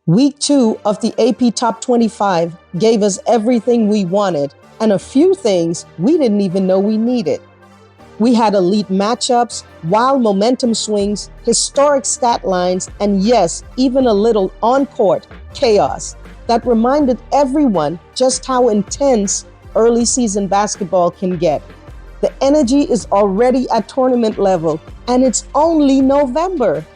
Week 2 of the AP Top 25 gave us everything we wanted and a few things we didn't even know we needed. We had elite matchups, wild momentum swings, historic stat lines, and yes, even a little on-court chaos that reminded everyone just how intense early season basketball can get. The energy is already at tournament level, and it's only November.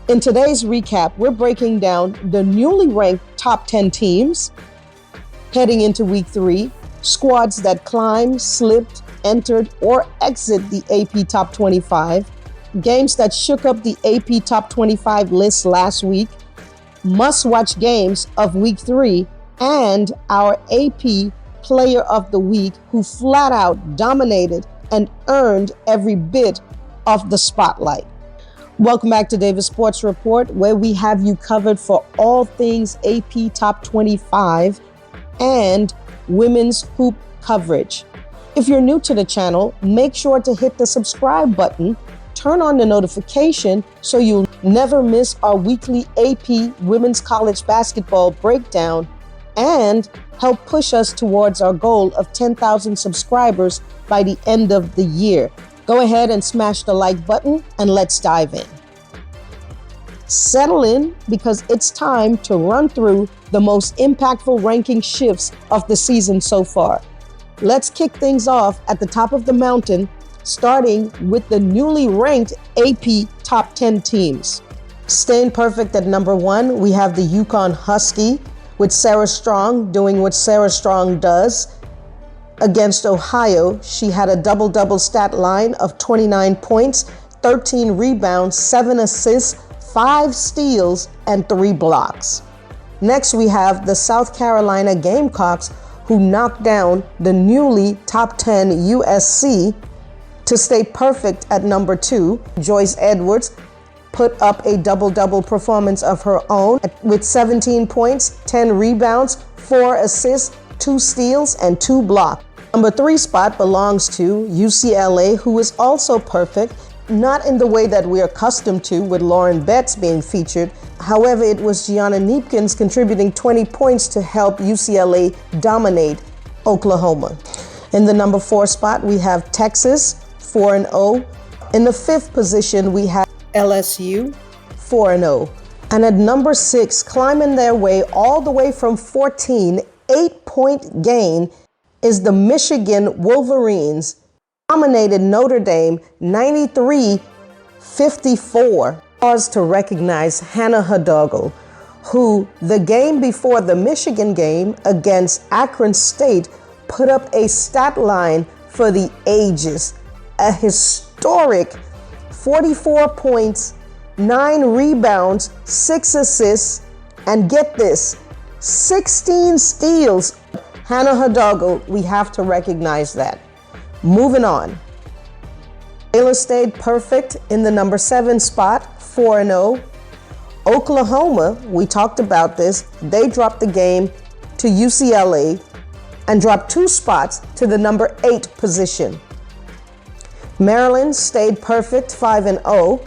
In today's recap, we're breaking down the newly ranked top 10 teams heading into week 3, squads that climbed, slipped, entered, or exit the AP Top 25, games that shook up the AP Top 25 list last week, must-watch games of week 3, and our AP Player of the Week who flat out dominated and earned every bit of the spotlight. Welcome back to Davis Sports Report, where we have you covered for all things AP Top 25 and women's hoop coverage. If you're new to the channel, make sure to hit the subscribe button, turn on the notification so you'll never miss our weekly AP Women's College Basketball breakdown, and help push us towards our goal of 10,000 subscribers by the end of the year. Go ahead and smash the like button and let's dive in. Settle in because it's time to run through the most impactful ranking shifts of the season so far. Let's kick things off at the top of the mountain, starting with the newly ranked AP Top 10 teams. Staying perfect at number 1, we have the UConn Husky, with Sarah Strong doing what Sarah Strong does. Against Ohio, she had a double-double stat line of 29 points, 13 rebounds, 7 assists, 5 steals, and 3 blocks. Next, we have the South Carolina Gamecocks, who knocked down the newly top 10 USC. To stay perfect at number 2, Joyce Edwards put up a double-double performance of her own with 17 points, 10 rebounds, 4 assists, 2 steals, and 2 blocks. Number 3 spot belongs to UCLA, who is also perfect, not in the way that we're accustomed to with Lauren Betts being featured. However, it was Gianna Neepkins contributing 20 points to help UCLA dominate Oklahoma. In the number 4 spot, we have Texas, 4-0. In the 5th position, we have LSU, 4-0. And at number 6, climbing their way all the way from 14, 8-point gain, is the Michigan Wolverines, dominated Notre Dame 93-54. Pause to recognize Hannah Hudogel, who the game before the Michigan game against Akron State put up a stat line for the ages, a historic 44 points, 9 rebounds, 6 assists, and get this, 16 steals. Hannah Hudogel, we have to recognize that. Moving on. Baylor stayed perfect in the number 7 spot, 4-0. Oklahoma, we talked about this, they dropped the game to UCLA and dropped 2 spots to the number 8 position. Maryland stayed perfect, 5-0,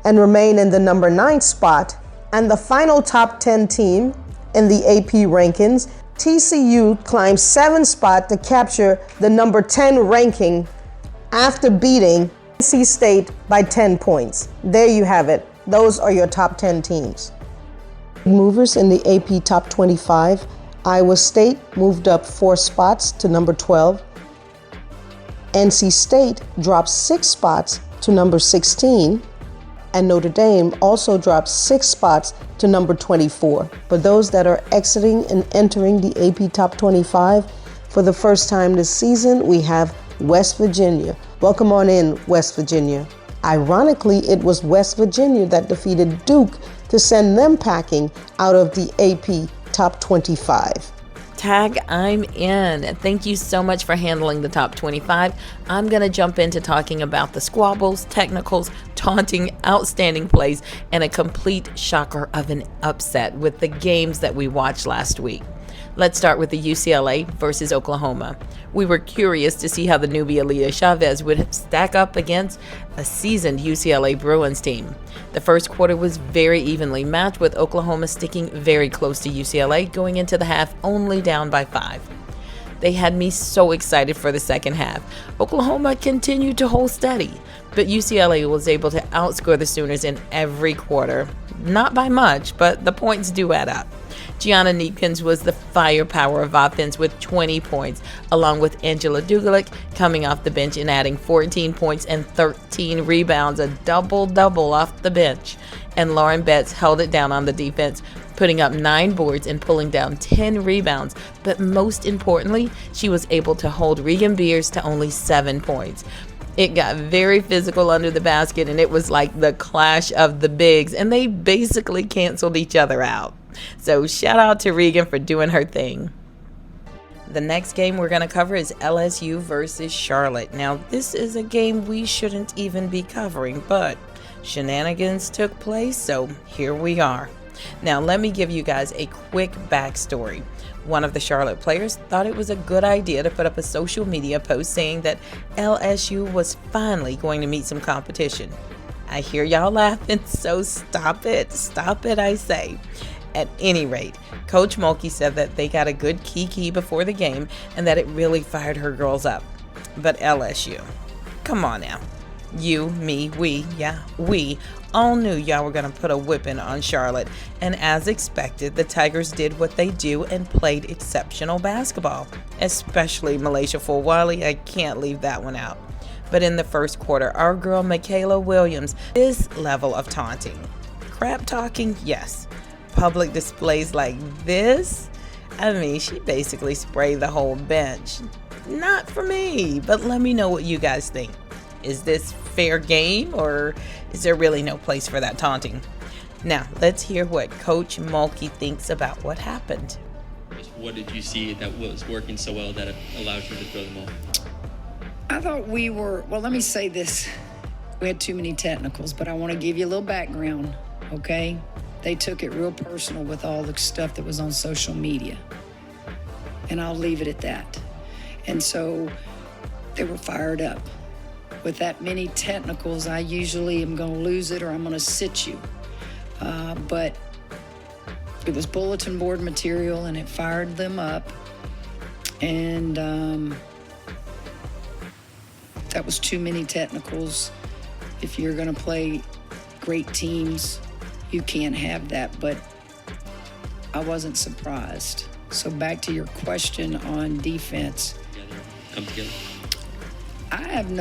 and remain in the number 9 spot. And the final top 10 team in the AP rankings, TCU climbed 7 spots to capture the number 10 ranking after beating NC State by 10 points. There you have it. Those are your top 10 teams. Movers in the AP Top 25, Iowa State moved up 4 spots to number 12. NC State dropped 6 spots to number 16. And Notre Dame also dropped 6 spots to number 24. For those that are exiting and entering the AP Top 25 for the first time this season, we have West Virginia. Welcome on in, West Virginia. Ironically, it was West Virginia that defeated Duke to send them packing out of the AP Top 25. Tag, I'm in. Thank you so much for handling the top 25. I'm going to jump into talking about the squabbles, technicals, taunting, outstanding plays, and a complete shocker of an upset with the games that we watched last week. Let's start with the UCLA versus Oklahoma. We were curious to see how the newbie Aaliyah Chavez would stack up against a seasoned UCLA Bruins team. The first quarter was very evenly matched, with Oklahoma sticking very close to UCLA, going into the half only down by 5. They had me so excited for the second half. Oklahoma continued to hold steady, but UCLA was able to outscore the Sooners in every quarter. Not by much, but the points do add up. Gianna Neepkins was the firepower of offense with 20 points, along with Angela Dugalic coming off the bench and adding 14 points and 13 rebounds, a double-double off the bench. And Lauren Betts held it down on the defense, putting up 9 boards and pulling down 10 rebounds. But most importantly, she was able to hold Regan Beers to only 7 points. It got very physical under the basket, and it was like the clash of the bigs, and they basically canceled each other out. So shout out to Regan for doing her thing. The next game we're going to cover is LSU versus Charlotte. Now, this is a game we shouldn't even be covering, but shenanigans took place, so here we are. Now, let me give you guys a quick backstory. One of the Charlotte players thought it was a good idea to put up a social media post saying that LSU was finally going to meet some competition. I hear y'all laughing, so stop it, I say. At any rate, Coach Mulkey said that they got a good kiki before the game and that it really fired her girls up. But LSU, come on now. You, me, we all knew y'all were going to put a whipping on Charlotte. And as expected, the Tigers did what they do and played exceptional basketball, especially Malaysia Fulwiley. I can't leave that one out. But in the first quarter, our girl Michaela Williams, this level of taunting. Crap talking, yes. Public displays like this, I mean, she basically sprayed the whole bench. Not for me, but let me know what you guys think. Is this fair game, or is there really no place for that taunting? Now, let's hear what Coach Mulkey thinks about what happened. What did you see that was working so well that it allowed you to throw them all? I thought let me say this. We had too many technicals, but I want to give you a little background, okay? They took it real personal with all the stuff that was on social media. And I'll leave it at that. And so they were fired up. With that many technicals, I usually am going to lose it or I'm going to sit you. But it was bulletin board material and it fired them up. And that was too many technicals. If you're going to play great teams, you can't have that, but I wasn't surprised. So back to your question on defense. Come together. I have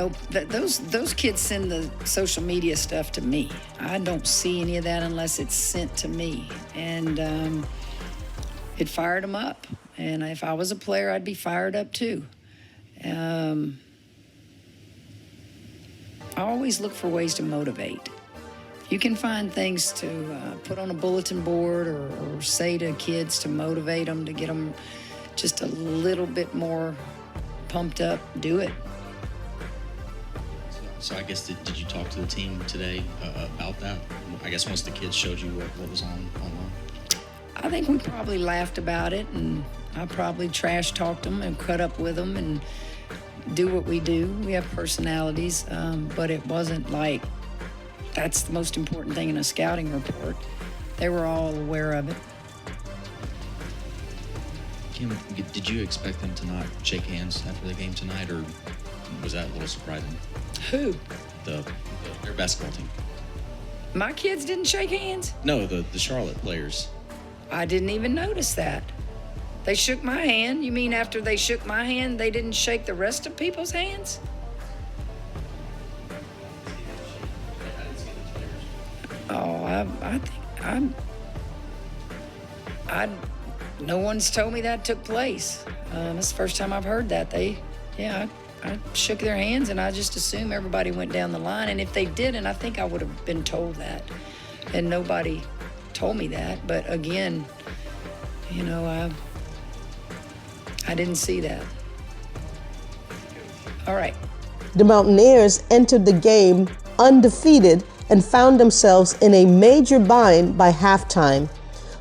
those kids send the social media stuff to me. I don't see any of that unless it's sent to me. And it fired them up. And if I was a player, I'd be fired up too. I always look for ways to motivate. You can find things to put on a bulletin board or say to kids to motivate them, to get them just a little bit more pumped up. Do it. So I guess, did you talk to the team today about that? I guess once the kids showed you what was online? I think we probably laughed about it, and I probably trash talked them and cut up with them and do what we do. We have personalities, but it wasn't like, that's the most important thing in a scouting report. They were all aware of it. Kim, did you expect them to not shake hands after the game tonight, or was that a little surprising? Who? Their basketball team. My kids didn't shake hands? No, the Charlotte players. I didn't even notice that. They shook my hand. You mean after they shook my hand, they didn't shake the rest of people's hands? Oh, I think no one's told me that took place. It's the first time I've heard that. I shook their hands, and I just assumed everybody went down the line. And if they didn't, I think I would have been told that. And nobody told me that. But again, I didn't see that. All right. The Mountaineers entered the game undefeated and found themselves in a major bind by halftime.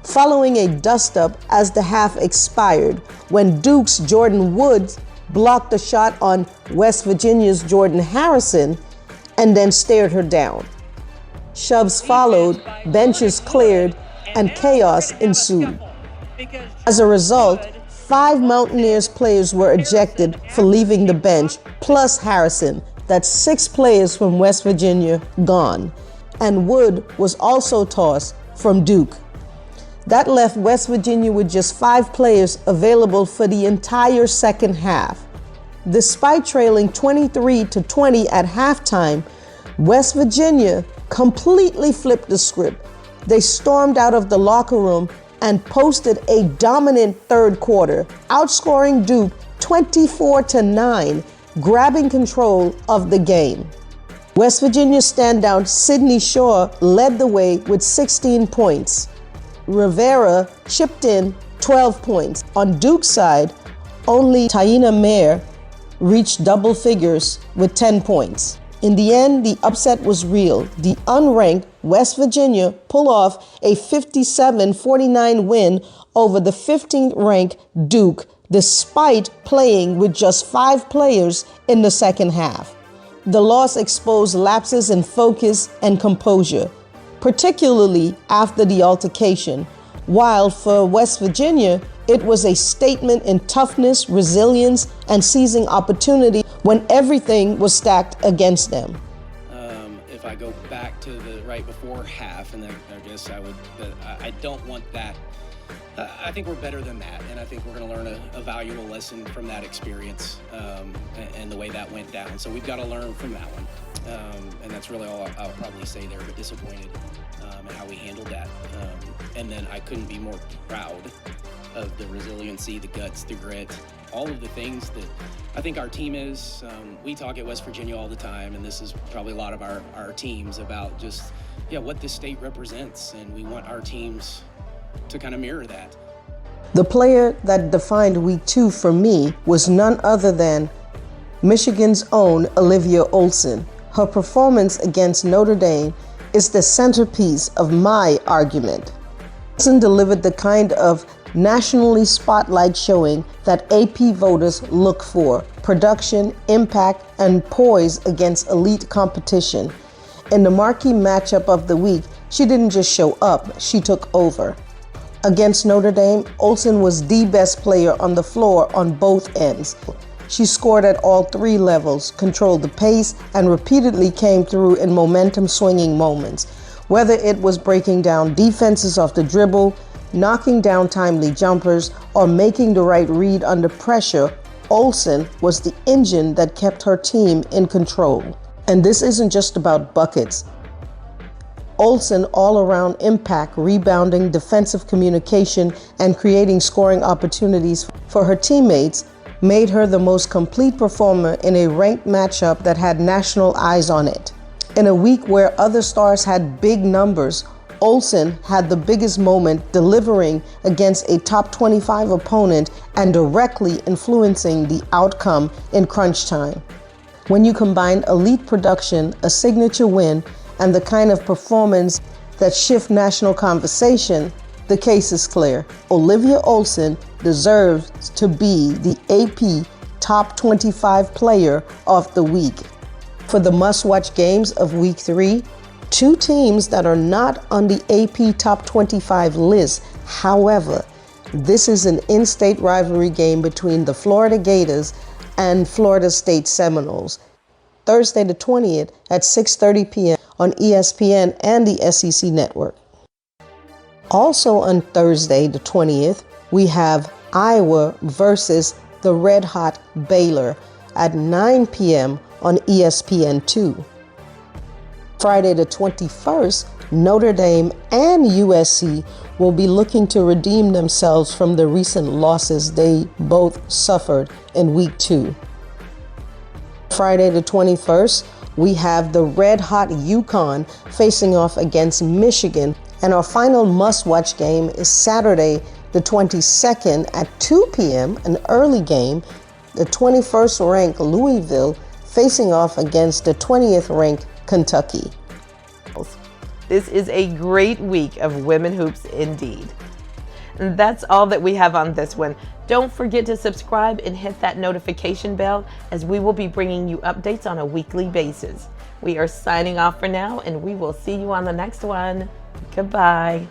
following a dust-up as the half expired when Duke's Jordan Woods blocked a shot on West Virginia's Jordan Harrison and then stared her down. Shoves followed, benches cleared, and chaos ensued. As a result, 5 Mountaineers players were ejected for leaving the bench, plus Harrison. That's 6 players from West Virginia gone. And Wood was also tossed from Duke. That left West Virginia with just 5 players available for the entire second half. Despite trailing 23-20 at halftime, West Virginia completely flipped the script. They stormed out of the locker room and posted a dominant third quarter, outscoring Duke 24-9, grabbing control of the game. West Virginia standout Sydney Shaw led the way with 16 points. Rivera chipped in 12 points. On Duke's side, only Taina Mayer reached double figures with 10 points. In the end, the upset was real. The unranked West Virginia pulled off a 57-49 win over the 15th-ranked Duke, despite playing with just 5 players in the second half. The loss exposed lapses in focus and composure, particularly after the altercation, while for West Virginia, it was a statement in toughness, resilience, and seizing opportunity when everything was stacked against them. If I go back to the right before half, and then I guess I don't want that. I think we're better than that, and I think we're going to learn a valuable lesson from that experience and the way that went down. So we've got to learn from that one, and that's really all I'll probably say there, but disappointed in how we handled that. And then I couldn't be more proud of the resiliency, the guts, the grit, all of the things that I think our team is. We talk at West Virginia all the time, and this is probably a lot of our teams about just, what this state represents, and we want our teams to kind of mirror that. The player that defined week 2 for me was none other than Michigan's own Olivia Olson. Her performance against Notre Dame is the centerpiece of my argument. Olson delivered the kind of nationally spotlight showing that AP voters look for: production, impact, and poise against elite competition. In the marquee matchup of the week, she didn't just show up, she took over. Against Notre Dame, Olson was the best player on the floor on both ends. She scored at all 3 levels, controlled the pace, and repeatedly came through in momentum-swinging moments. Whether it was breaking down defenses off the dribble, knocking down timely jumpers, or making the right read under pressure, Olson was the engine that kept her team in control. And this isn't just about buckets. Olson all-around impact, rebounding, defensive communication, and creating scoring opportunities for her teammates made her the most complete performer in a ranked matchup that had national eyes on it. In a week where other stars had big numbers, Olson had the biggest moment, delivering against a top 25 opponent and directly influencing the outcome in crunch time. When you combine elite production, a signature win, and the kind of performance that shift national conversation, the case is clear. Olivia Olson deserves to be the AP Top 25 Player of the Week. For the must-watch games of Week 3, 2 teams that are not on the AP Top 25 list. However, this is an in-state rivalry game between the Florida Gators and Florida State Seminoles. Thursday the 20th at 6:30 p.m. on ESPN and the SEC Network. Also on Thursday the 20th, we have Iowa versus the red-hot Baylor at 9 p.m. on ESPN2. Friday the 21st, Notre Dame and USC will be looking to redeem themselves from the recent losses they both suffered in Week 2. Friday the 21st, we have the red-hot UConn facing off against Michigan. And our final must-watch game is Saturday the 22nd at 2 p.m., an early game, the 21st-ranked Louisville facing off against the 20th-ranked Kentucky. This is a great week of women hoops indeed. And that's all that we have on this one. Don't forget to subscribe and hit that notification bell, as we will be bringing you updates on a weekly basis. We are signing off for now, and we will see you on the next one. Goodbye.